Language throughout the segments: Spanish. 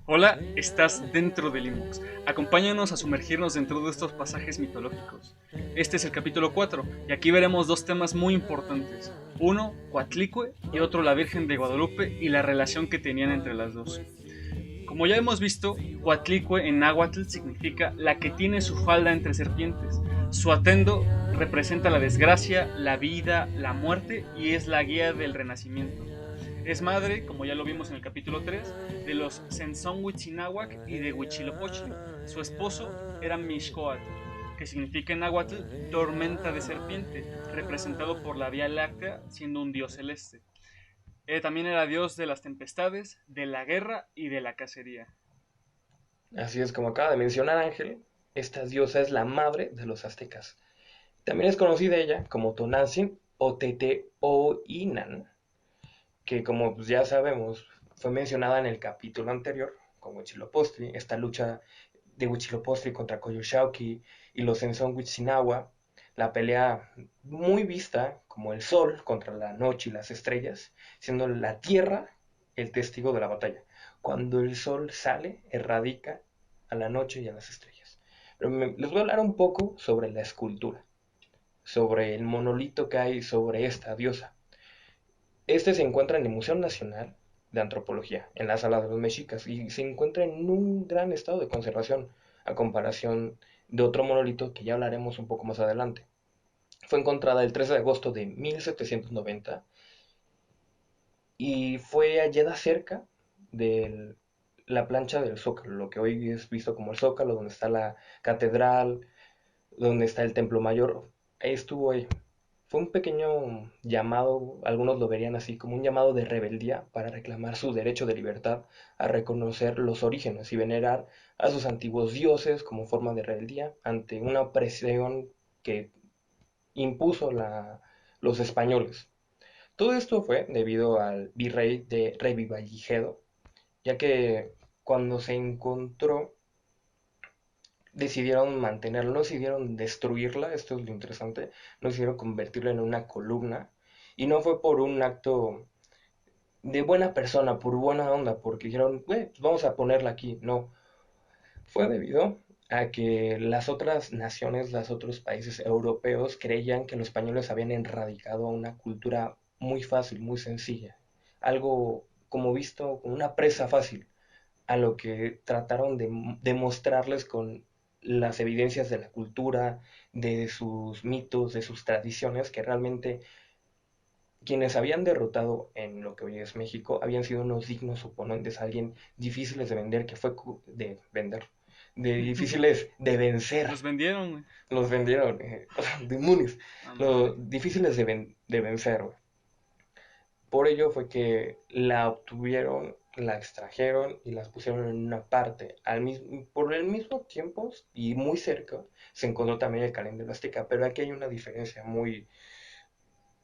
Hola, estás dentro de Limbox. Acompáñanos a sumergirnos dentro de estos pasajes mitológicos. Este es el capítulo 4 y aquí veremos dos temas muy importantes. Uno, Coatlicue y otro, la Virgen de Guadalupe y la relación que tenían entre las dos. Como ya hemos visto, Coatlicue en náhuatl significa la que tiene su falda entre serpientes. Su atendo representa la desgracia, la vida, la muerte y es la guía del renacimiento. Es madre, como ya lo vimos en el capítulo 3, de los Sensonhuitzináhuac y de Huitzilopochtli. Su esposo era Mixcoatl, que significa en náhuatl tormenta de serpiente, representado por la Vía Láctea, siendo un dios celeste. También era dios de las tempestades, de la guerra y de la cacería. Así es como acaba de mencionar Ángel, esta diosa es la madre de los aztecas. También es conocida ella como Tonantzin o Teteoinan, que como pues, ya sabemos fue mencionada en el capítulo anterior con Huitzilopochtli, esta lucha de Huitzilopochtli contra Coyolxauhqui y los Enzón-Huitzinahua, la pelea muy vista como el sol contra la noche y las estrellas, siendo la tierra el testigo de la batalla. Cuando el sol sale, erradica a la noche y a las estrellas. Pero les voy a hablar un poco sobre la escultura, sobre el monolito que hay sobre esta diosa. Este se encuentra en el Museo Nacional de Antropología, en la Sala de los Mexicas, y se encuentra en un gran estado de conservación, a comparación de otro monolito que ya hablaremos un poco más adelante. Fue encontrada el 13 de agosto de 1790 y fue hallada cerca de la plancha del Zócalo, lo que hoy es visto como el Zócalo, donde está la catedral, donde está el Templo Mayor. Ahí estuvo ahí. Fue un pequeño llamado, algunos lo verían así, como un llamado de rebeldía para reclamar su derecho de libertad, a reconocer los orígenes y venerar a sus antiguos dioses como forma de rebeldía ante una opresión que impuso los españoles. Todo esto fue debido al virrey de Revivalgigedo, ya que cuando se encontró decidieron mantenerla, no decidieron destruirla, esto es lo interesante, no decidieron convertirla en una columna, y no fue por un acto de buena persona, por buena onda, porque dijeron, pues vamos a ponerla aquí, no, fue debido a que las otras naciones, los otros países europeos creían que los españoles habían erradicado una cultura muy fácil, muy sencilla, algo como visto como una presa fácil, a lo que trataron de demostrarles con las evidencias de la cultura, de sus mitos, de sus tradiciones, que realmente quienes habían derrotado en lo que hoy es México habían sido unos dignos oponentes, alguien difíciles de vender, que fue de vender, de difíciles de vencer. Los vendieron, güey. Los vendieron, demonios, Ah, madre. los difíciles de vencer. Por ello fue que la obtuvieron, la extrajeron y las pusieron en una parte. Por el mismo tiempo y muy cerca se encontró también el calendario azteca, pero aquí hay una diferencia muy,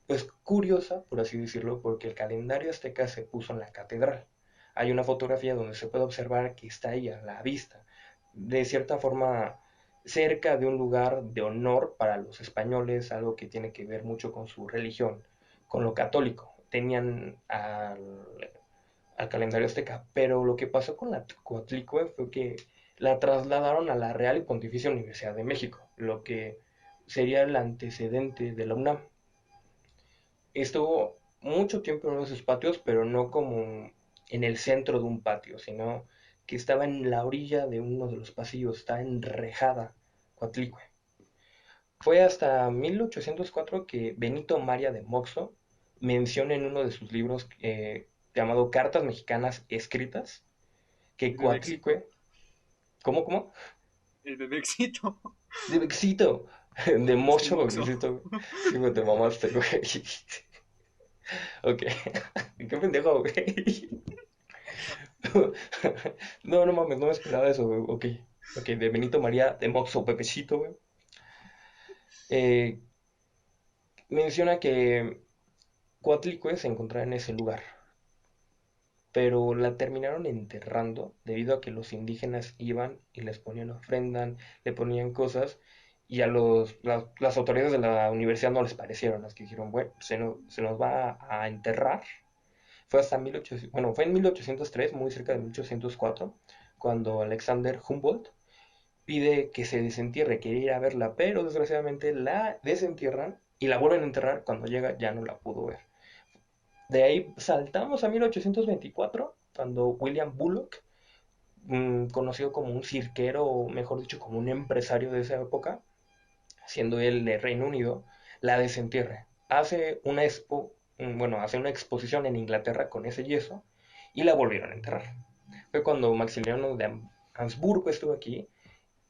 pues, curiosa, por así decirlo, porque el calendario azteca se puso en la catedral. Hay una fotografía donde se puede observar que está ahí a la vista, de cierta forma cerca de un lugar de honor para los españoles, algo que tiene que ver mucho con su religión, con lo católico. Tenían al calendario azteca, pero lo que pasó con la Coatlicue fue que la trasladaron a la Real y Pontificia Universidad de México, lo que sería el antecedente de la UNAM. Estuvo mucho tiempo en uno de sus patios, pero no como en el centro de un patio, sino que estaba en la orilla de uno de los pasillos, está enrejada Coatlicue. Fue hasta 1804 que Benito María de Moxo menciona en uno de sus libros llamado Cartas Mexicanas Escritas que El bebé éxito. Coatlicue, ¿cómo? El bebé éxito. De Bexito, de Es que Mocho Moxo. Bexito, sí me te mamaste, güey. Ok, qué pendejo, güey. No, no mames, no me esperaba eso, güey. Ok, ok, de Benito María de Moxo Pepecito, güey. Eh, Menciona que Coatlicue se encontraba en ese lugar, pero la terminaron enterrando debido a que los indígenas iban y les ponían ofrendas, le ponían cosas, y las autoridades de la universidad no les parecieron, las que dijeron, bueno, se nos va a enterrar. Fue hasta 1800, bueno, fue en 1803, muy cerca de 1804, cuando Alexander Humboldt pide que se desentierre, quería ir a verla, pero desgraciadamente la desentierran y la vuelven a enterrar. Cuando llega ya no la pudo ver. De ahí saltamos a 1824, cuando William Bullock, conocido como un cirquero, o mejor dicho, como un empresario de esa época, siendo él de Reino Unido, la desentierra. Hace una exposición en Inglaterra con ese yeso y la volvieron a enterrar. Fue cuando Maximiliano de Habsburgo estuvo aquí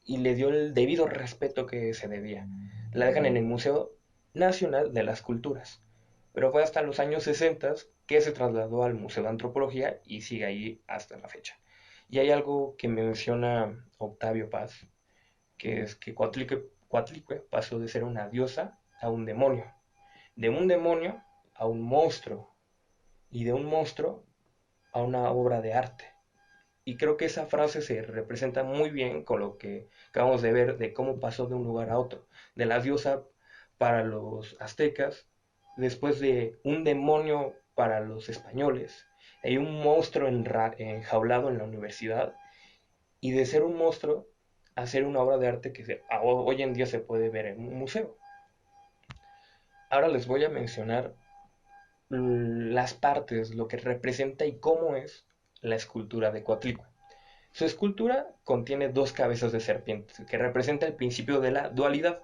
y le dio el debido respeto que se debía. La dejan en el Museo Nacional de las Culturas. Pero fue hasta los años 60 que se trasladó al Museo de Antropología y sigue ahí hasta la fecha. Y hay algo que menciona Octavio Paz, que es que Coatlicue pasó de ser una diosa a un demonio, de un demonio a un monstruo, y de un monstruo a una obra de arte. Y creo que esa frase se representa muy bien con lo que acabamos de ver de cómo pasó de un lugar a otro, de la diosa para los aztecas, después de un demonio para los españoles, hay un monstruo enjaulado en la universidad, y de ser un monstruo a ser una obra de arte que hoy en día se puede ver en un museo. Ahora les voy a mencionar las partes, lo que representa y cómo es la escultura de Coatlicue. Su escultura contiene dos cabezas de serpiente, que representa el principio de la dualidad,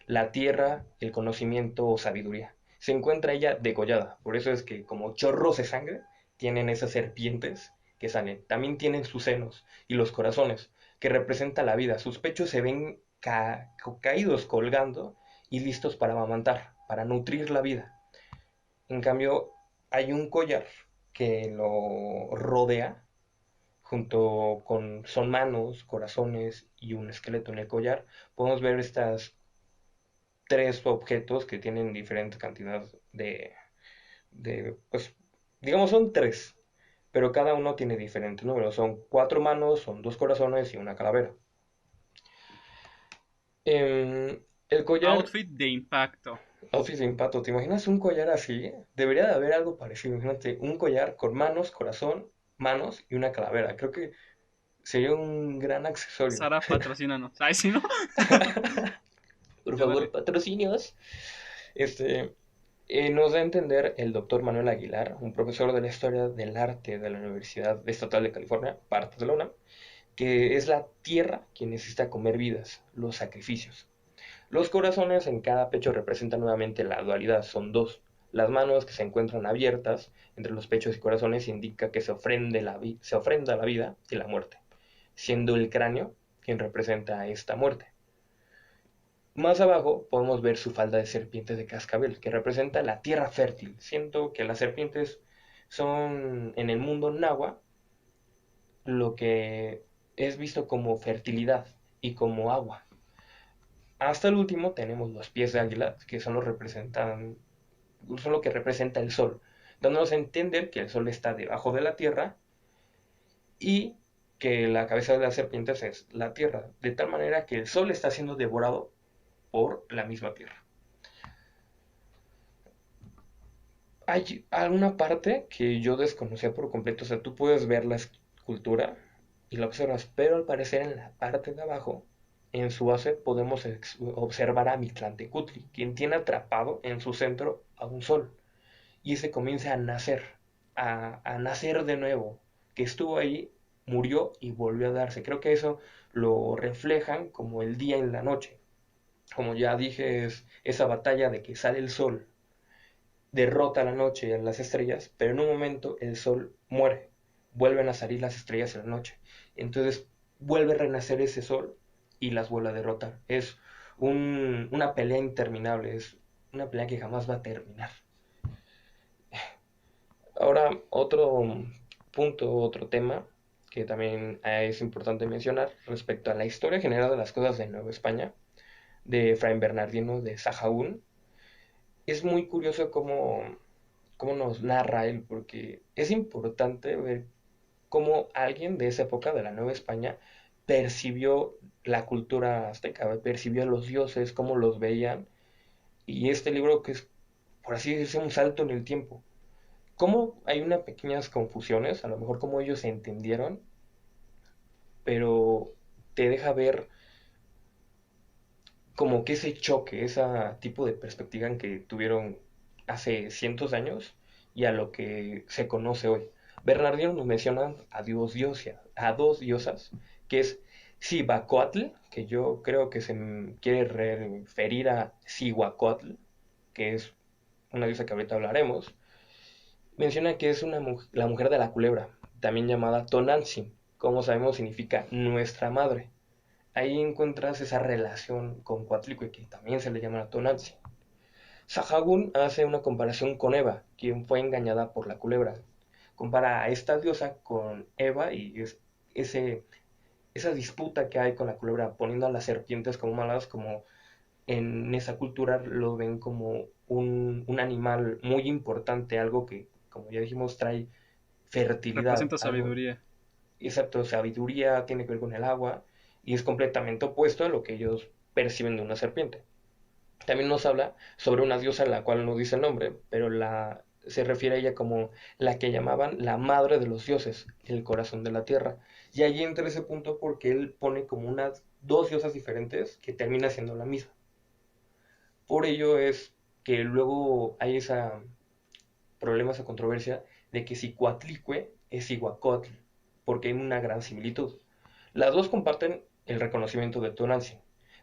la tierra, el conocimiento o sabiduría. Se encuentra ella degollada, por eso es que como chorros de sangre tienen esas serpientes que salen. También tienen sus senos y los corazones, que representa la vida. Sus pechos se ven caídos colgando y listos para amamantar, para nutrir la vida. En cambio, hay un collar que lo rodea junto con son manos, corazones y un esqueleto en el collar. Podemos ver estas tres objetos que tienen diferente cantidad pues, digamos son tres, pero cada uno tiene diferentes números. Son cuatro manos, son dos corazones y una calavera. El collar, Outfit de impacto. outfit de impacto, ¿te imaginas un collar así? Debería de haber algo parecido. Imagínate un collar con manos, corazón, manos y una calavera. Creo que sería un gran accesorio. Sara, patrocínanos. Ay, sí, ¿no? Por Ya favor, dale. patrocinios. Este, nos da a entender el doctor Manuel Aguilar, un profesor de la historia del arte de la Universidad Estatal de California, parte de la UNAM, que es la tierra quien necesita comer vidas, los sacrificios. Los corazones en cada pecho representan nuevamente la dualidad, son dos. Las manos que se encuentran abiertas entre los pechos y corazones indica que se ofrenda la vida y la muerte, siendo el cráneo quien representa esta muerte. Más abajo podemos ver su falda de serpientes de cascabel, que representa la tierra fértil. Siento que las serpientes son en el mundo náhuatl lo que es visto como fertilidad y como agua. Hasta el último tenemos los pies de águila, que son lo que representa el sol, dándonos a entender que el sol está debajo de la tierra y que la cabeza de las serpientes es la tierra, de tal manera que el sol está siendo devorado por la misma tierra. Hay alguna parte que yo desconocía por completo, o sea, tú puedes ver la escultura y la observas, pero al parecer en la parte de abajo, en su base, podemos observar a Mictlantecutli, quien tiene atrapado en su centro a un sol, y se comienza a nacer, a nacer de nuevo, que estuvo ahí, murió y volvió a darse. Creo que eso lo reflejan como el día y la noche. Como ya dije, es esa batalla de que sale el sol, derrota la noche y a las estrellas, pero en un momento el sol muere, vuelven a salir las estrellas en la noche. Entonces vuelve a renacer ese sol y las vuelve a derrotar. Es una pelea interminable, es una pelea que jamás va a terminar. Ahora, otro punto, otro tema que también es importante mencionar respecto a la historia general de las cosas de Nueva España, de Fray Bernardino de Sahagún. Es muy curioso cómo nos narra él, porque es importante ver cómo alguien de esa época de la Nueva España percibió la cultura azteca, percibió a los dioses, cómo los veían, y este libro que es, por así decirlo, un salto en el tiempo. Cómo hay unas pequeñas confusiones, a lo mejor cómo ellos se entendieron, pero te deja ver como que ese choque, ese tipo de perspectiva en que tuvieron hace cientos de años y a lo que se conoce hoy. Bernardino nos menciona a dos diosas, que es Cibacoatl, que yo creo que quiere referir a Cihuacotl, que es una diosa que ahorita hablaremos. Menciona que es la mujer de la culebra, también llamada Tonantzin, como sabemos significa nuestra madre. Ahí encuentras esa relación con Coatlicue, que también se le llama Tonantzin. Sahagún hace una comparación con Eva, quien fue engañada por la culebra. Compara a esta diosa con Eva y ese, esa disputa que hay con la culebra, poniendo a las serpientes como malas, como en esa cultura lo ven como un animal muy importante, algo que, como ya dijimos, trae fertilidad, Representa algo, sabiduría. exacto, sabiduría, tiene que ver con el agua, y es completamente opuesto a lo que ellos perciben de una serpiente. También nos habla sobre una diosa la cual no dice el nombre, pero se refiere a ella como la que llamaban la madre de los dioses, el corazón de la tierra. Y allí entra ese punto porque él pone como unas dos diosas diferentes que termina siendo la misma. Por ello es que luego hay esa problema, esa controversia de que si Coatlicue es Iguacotl, porque hay una gran similitud. Las dos comparten el reconocimiento de Tonantzin,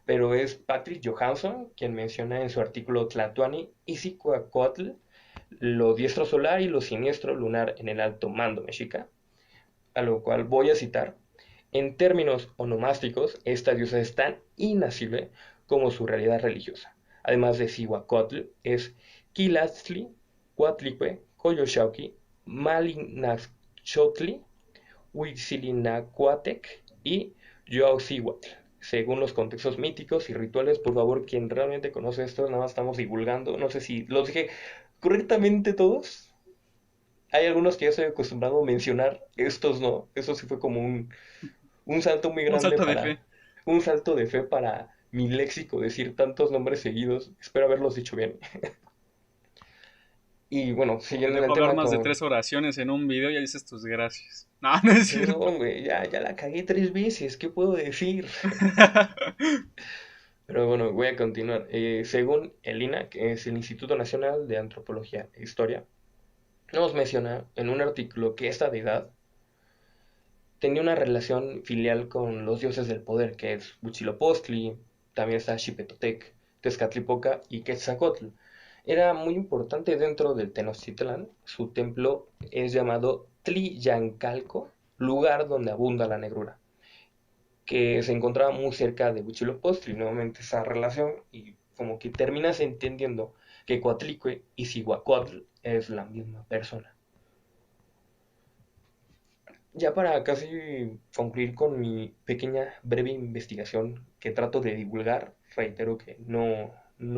pero es Patrick Johansson quien menciona en su artículo Tlatoani Izicua-Coatl, lo diestro solar y lo siniestro lunar en el alto mando mexica, a lo cual voy a citar. En términos onomásticos, esta diosa es tan inacible como su realidad religiosa. Además de Cihuacotl, es Quilatzli, Coatlicue, Coyoshauqui, Malinachotli, Huitzilinacuatec y Yoaucihuatl. Según los contextos míticos y rituales, por favor, quien realmente conoce esto, nada más estamos divulgando. No sé si los dije correctamente todos. Hay algunos que ya estoy acostumbrado a mencionar, estos no. Eso sí fue como un salto muy Un grande salto de para, fe. un salto de fe para mi léxico, decir tantos nombres seguidos. Espero haberlos dicho bien. Y bueno, Te siguiendo en dejo el hablar tema más de con... 3 oraciones en un video y ya dices tus gracias. No, no es cierto. Perdón, güey, ya la cagué 3 veces, ¿qué puedo decir? Pero bueno, voy a continuar. Según el INA, que es el Instituto Nacional de Antropología e Historia, nos menciona en un artículo que esta deidad tenía una relación filial con los dioses del poder, que es Huitzilopochtli, también está Xipetotec, Tezcatlipoca y Quetzalcóatl. Era muy importante dentro del Tenochtitlán. Su templo es llamado Tliyancalco, lugar donde abunda la negrura, que se encontraba muy cerca de Huitzilopochtli, nuevamente esa relación, y como que terminas entendiendo que Coatlicue y Cihuacóatl es la misma persona. Ya para casi concluir con mi pequeña breve investigación que trato de divulgar, reitero que no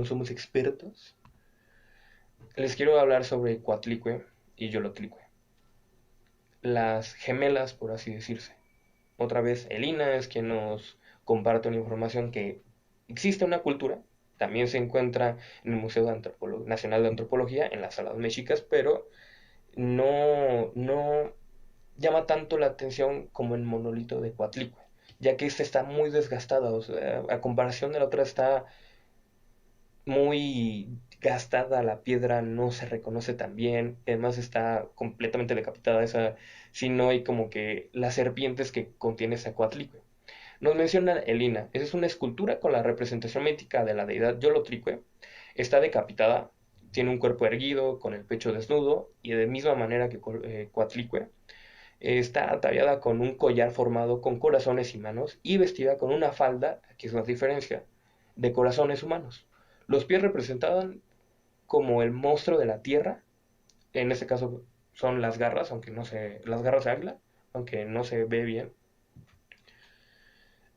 somos expertos, les quiero hablar sobre Coatlicue y Yolotlicue, las gemelas por así decirse. Otra vez, Elina es quien nos comparte una información que existe una cultura, también se encuentra en el Museo Nacional de Antropología, en las salas mexicas, pero no llama tanto la atención como el monolito de Coatlicue, ya que este está muy desgastado, o sea, a comparación de la otra está muy gastada, la piedra no se reconoce tan bien, además está completamente decapitada esa, si no hay como que las serpientes que contiene esa Coatlicue. Nos menciona Elina, esa es una escultura con la representación mítica de la deidad Yolotlicue, está decapitada, tiene un cuerpo erguido, con el pecho desnudo, y de misma manera que Coatlicue, está ataviada con un collar formado con corazones y manos y vestida con una falda, aquí es la diferencia, de corazones humanos. Los pies representaban como el monstruo de la tierra, en este caso son las garras, las garras de águila, aunque no se ve bien.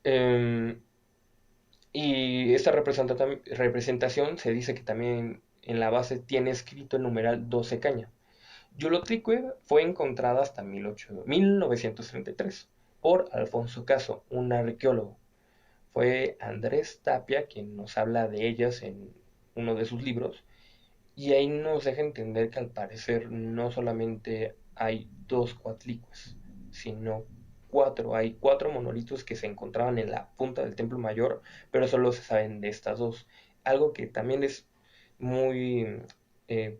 Eh, y esta representación se dice que también en la base tiene escrito el numeral 12 caña. Yolotlicue fue encontrada hasta 1933 por Alfonso Caso, un arqueólogo. Fue Andrés Tapia quien nos habla de ellas en uno de sus libros, y ahí nos deja entender que al parecer no solamente hay dos Coatlicues, sino cuatro. Hay cuatro monolitos que se encontraban en la punta del Templo Mayor, pero solo se saben de estas dos. Algo que también es muy, eh,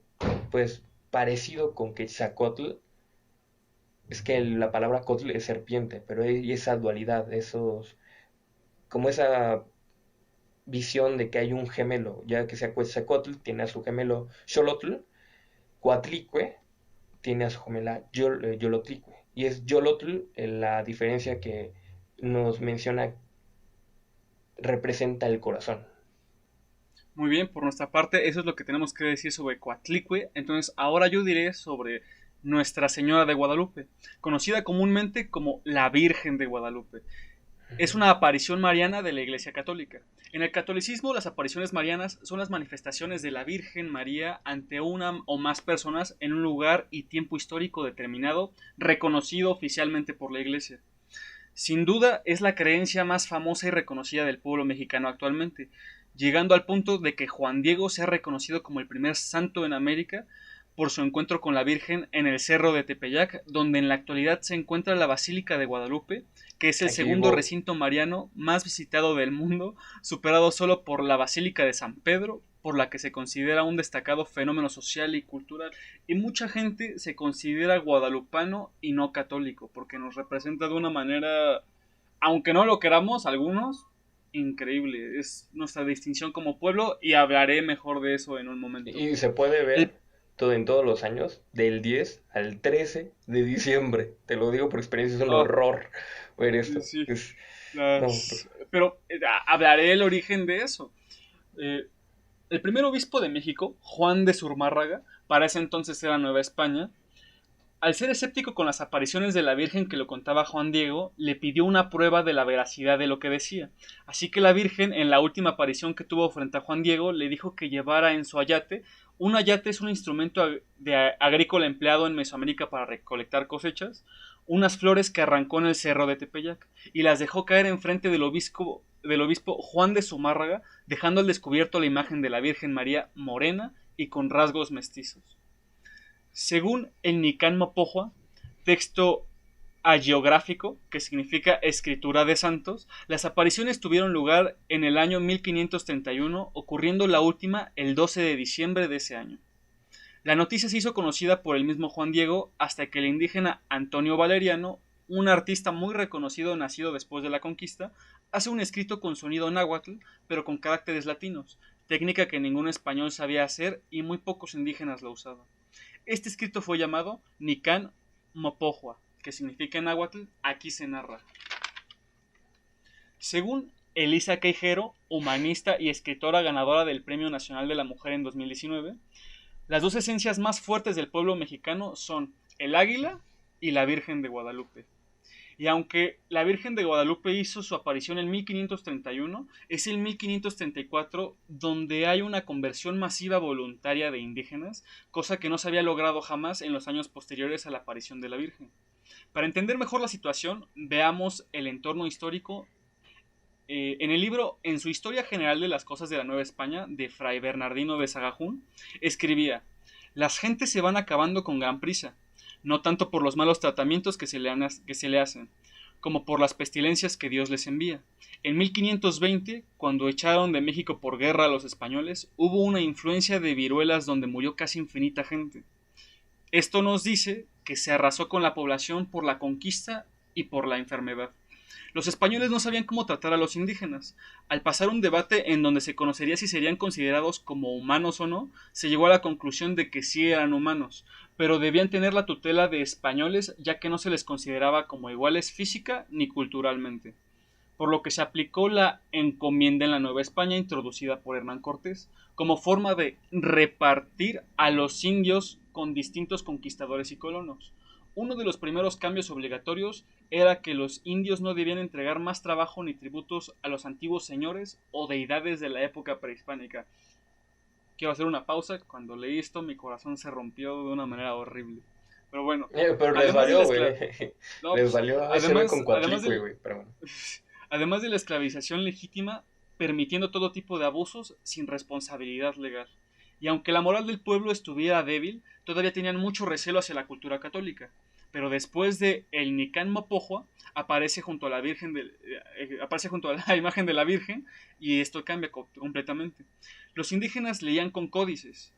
pues, parecido con Quetzalcóatl, es que la palabra Cotl es serpiente, pero hay esa dualidad, como esa visión de que hay un gemelo, ya que sea Quetzalcóatl tiene a su gemelo Xolotl, Coatlicue tiene a su gemela Yolotlicue, y es Yolotl la diferencia que nos menciona representa el corazón. Muy bien, por nuestra parte, eso es lo que tenemos que decir sobre Coatlicue. Entonces, ahora yo diré sobre Nuestra Señora de Guadalupe, conocida comúnmente como la Virgen de Guadalupe. Es una aparición mariana de la Iglesia Católica. En el catolicismo, las apariciones marianas son las manifestaciones de la Virgen María ante una o más personas en un lugar y tiempo histórico determinado, reconocido oficialmente por la Iglesia. Sin duda, es la creencia más famosa y reconocida del pueblo mexicano actualmente, llegando al punto de que Juan Diego sea reconocido como el primer santo en América por su encuentro con la Virgen en el Cerro de Tepeyac, donde en la actualidad se encuentra la Basílica de Guadalupe, que es el Aquí segundo vivo, recinto mariano más visitado del mundo, superado solo por la Basílica de San Pedro, por la que se considera un destacado fenómeno social y cultural, y mucha gente se considera guadalupano y no católico, porque nos representa de una manera, aunque no lo queramos algunos, increíble. Es nuestra distinción como pueblo y hablaré mejor de eso en un momento. y se puede ver El, en todos los años, del 10 al 13 de diciembre. Te lo digo por experiencia, es un oh, horror ver sí, esto. sí, No, pero hablaré el origen de eso. Eh, el primer obispo de México, Juan de Zumárraga, para ese entonces era Nueva España, al ser escéptico con las apariciones de la Virgen que lo contaba Juan Diego, le pidió una prueba de la veracidad de lo que decía. Así que la Virgen, en la última aparición que tuvo frente a Juan Diego, le dijo que llevara en su ayate. Un ayate es un instrumento agrícola empleado en Mesoamérica para recolectar cosechas, unas flores que arrancó en el cerro de Tepeyac, y las dejó caer enfrente del obispo Juan de Zumárraga, dejando al descubierto la imagen de la Virgen María morena y con rasgos mestizos. Según el Nican Mopohua, texto hagiográfico, que significa escritura de santos, las apariciones tuvieron lugar en el año 1531, ocurriendo la última el 12 de diciembre de ese año. La noticia se hizo conocida por el mismo Juan Diego hasta que el indígena Antonio Valeriano, un artista muy reconocido nacido después de la conquista, hace un escrito con sonido náhuatl, pero con caracteres latinos, técnica que ningún español sabía hacer y muy pocos indígenas lo usaban. Este escrito fue llamado Nican Mopohua, que significa en náhuatl aquí se narra. Según Elisa Queijero, humanista y escritora ganadora del Premio Nacional de la Mujer en 2019, las dos esencias más fuertes del pueblo mexicano son el águila y la Virgen de Guadalupe. Y aunque la Virgen de Guadalupe hizo su aparición en 1531, es en 1534 donde hay una conversión masiva voluntaria de indígenas, cosa que no se había logrado jamás en los años posteriores a la aparición de la Virgen. Para entender mejor la situación, veamos el entorno histórico. En el libro En su historia general de las cosas de la Nueva España, de Fray Bernardino de Sagajún, escribía: las gentes se van acabando con gran prisa, no tanto por los malos tratamientos que se le hacen, como por las pestilencias que Dios les envía. En 1520, cuando echaron de México por guerra a los españoles, hubo una influencia de viruelas donde murió casi infinita gente. Esto nos dice que se arrasó con la población por la conquista y por la enfermedad. Los españoles no sabían cómo tratar a los indígenas. Al pasar un debate en donde se conocería si serían considerados como humanos o no, se llegó a la conclusión de que sí eran humanos, pero debían tener la tutela de españoles ya que no se les consideraba como iguales física ni culturalmente. Por lo que se aplicó la encomienda en la Nueva España introducida por Hernán Cortés, como forma de repartir a los indios con distintos conquistadores y colonos. Uno de los primeros cambios obligatorios era que los indios no debían entregar más trabajo ni tributos a los antiguos señores o deidades de la época prehispánica. Quiero hacer una pausa. Cuando leí esto, mi corazón se rompió de una manera horrible. Pero bueno, Pero les además de la valió, güey. no, Les pues, valió ese ve con además Coatlicue, del, güey. Pero bueno. además de la esclavización legítima, permitiendo todo tipo de abusos sin responsabilidad legal. Y aunque la moral del pueblo estuviera débil, todavía tenían mucho recelo hacia la cultura católica. Pero después de el Nicán Mopohua aparece junto a la aparece junto a la imagen de la Virgen y esto cambia completamente. Los indígenas leían con códices,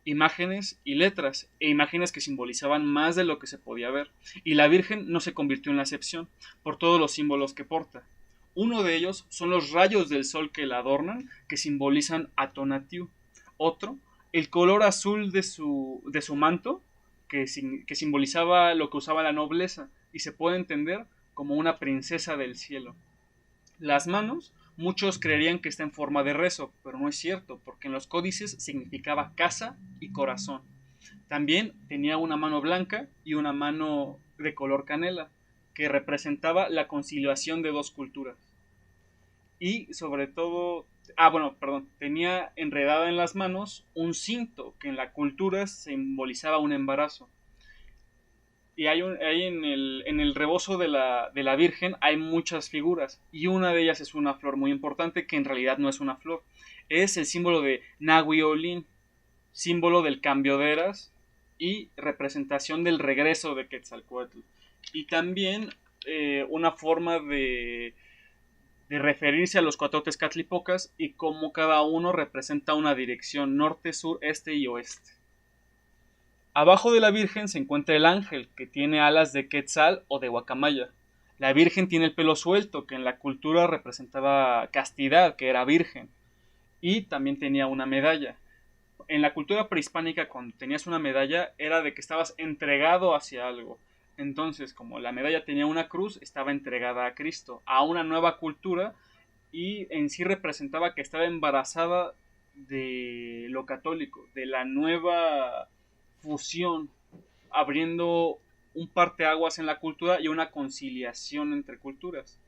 imágenes y letras, e imágenes que simbolizaban más de lo que se podía ver, y la Virgen no se convirtió en la excepción, por todos los símbolos que porta. Uno de ellos son los rayos del sol que la adornan, que simbolizan a Tonatiuh. Otro, el color azul de su manto, que simbolizaba lo que usaba la nobleza, y se puede entender como una princesa del cielo. Las manos, muchos creerían que está en forma de rezo, pero no es cierto, porque en los códices significaba casa y corazón. También tenía una mano blanca y una mano de color canela, que representaba la conciliación de dos culturas. Y sobre todo, bueno, perdón, tenía enredada en las manos un cinto que en la cultura simbolizaba un embarazo. Y hay en el rebozo de la Virgen hay muchas figuras y una de ellas es una flor muy importante que en realidad no es una flor, es el símbolo de Nahui Olin, símbolo del cambio de eras y representación del regreso de Quetzalcóatl. Y también una forma de referirse a los cuatro Tezcatlipocas y cómo cada uno representa una dirección norte, sur, este y oeste. Abajo de la Virgen se encuentra el ángel, que tiene alas de quetzal o de guacamaya. La Virgen tiene el pelo suelto, que en la cultura representaba castidad, que era virgen. Y también tenía una medalla. En la cultura prehispánica, cuando tenías una medalla, era de que estabas entregado hacia algo. Entonces, como la medalla tenía una cruz, estaba entregada a Cristo, a una nueva cultura, y en sí representaba que estaba embarazada de lo católico, de la nueva fusión, abriendo un parteaguas en la cultura y una conciliación entre culturas.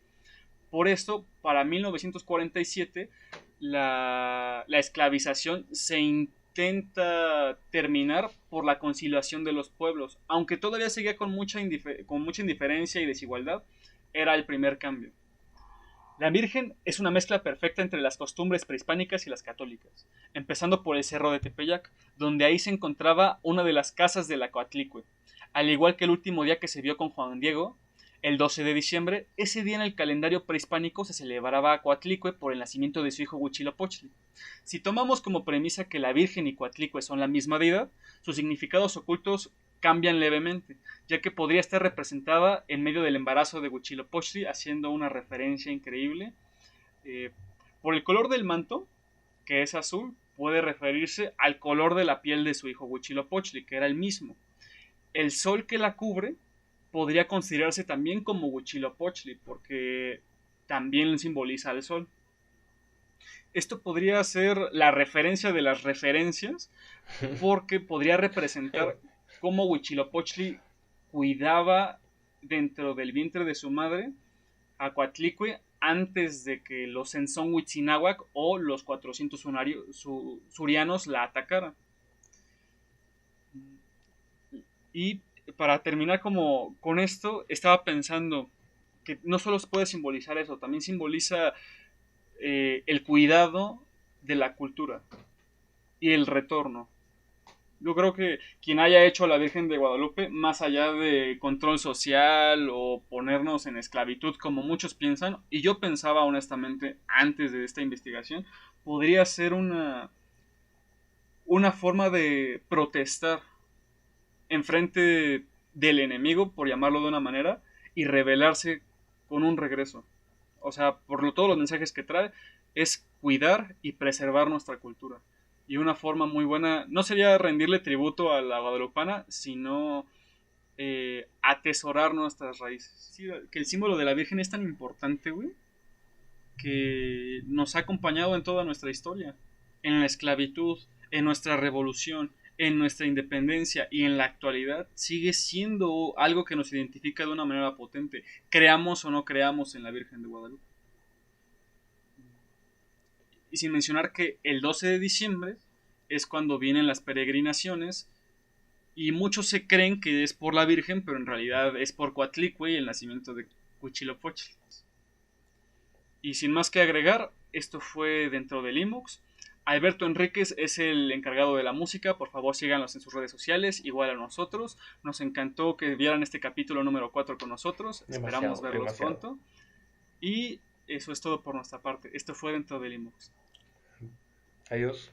Por esto, para 1947, la esclavización se intenta terminar por la conciliación de los pueblos, aunque todavía seguía con mucha indiferencia y desigualdad, era el primer cambio. La Virgen es una mezcla perfecta entre las costumbres prehispánicas y las católicas, empezando por el Cerro de Tepeyac, donde ahí se encontraba una de las casas de la Coatlicue. Al igual que el último día que se vio con Juan Diego, el 12 de diciembre, ese día en el calendario prehispánico se celebraba a Coatlicue por el nacimiento de su hijo Huitzilopochtli. Si tomamos como premisa que la Virgen y Coatlicue son la misma deidad, sus significados ocultos cambian levemente, ya que podría estar representada en medio del embarazo de Huitzilopochtli, haciendo una referencia increíble. Eh, por el color del manto, que es azul, puede referirse al color de la piel de su hijo Huitzilopochtli, que era el mismo. El sol que la cubre podría considerarse también como Huitzilopochtli, porque también simboliza al sol. Esto podría ser la referencia de las referencias, porque podría representar cómo Huitzilopochtli cuidaba dentro del vientre de su madre a Coatlicue antes de que los Senzón-Huitzináhuac o los 400 surianos la atacaran. Y para terminar como con esto, estaba pensando que no solo puede simbolizar eso, también simboliza el cuidado de la cultura y el retorno. Yo creo que quien haya hecho a la Virgen de Guadalupe, más allá de control social o ponernos en esclavitud como muchos piensan, y yo pensaba honestamente antes de esta investigación, podría ser una forma de protestar en frente del enemigo, por llamarlo de una manera, y rebelarse con un regreso. O sea, todos los mensajes que trae es cuidar y preservar nuestra cultura. Y una forma muy buena no sería rendirle tributo a la guadalupana, sino atesorar nuestras raíces. Sí, que el símbolo de la Virgen es tan importante, güey, que nos ha acompañado en toda nuestra historia, en la esclavitud, en nuestra revolución, en nuestra independencia y en la actualidad sigue siendo algo que nos identifica de una manera potente, creamos o no creamos en la Virgen de Guadalupe. Y sin mencionar que el 12 de diciembre es cuando vienen las peregrinaciones Y muchos se creen que es por la Virgen, pero en realidad es por Coatlicue y el nacimiento de Huitzilopochtli. Y sin más que agregar, esto fue dentro del Limux. Alberto Enríquez es el encargado de la música, por favor síganlos en sus redes sociales, igual a nosotros. Nos encantó que vieran este capítulo número 4 con nosotros, esperamos verlos pronto. Y eso es todo por nuestra parte, esto fue dentro del Limux. Adiós.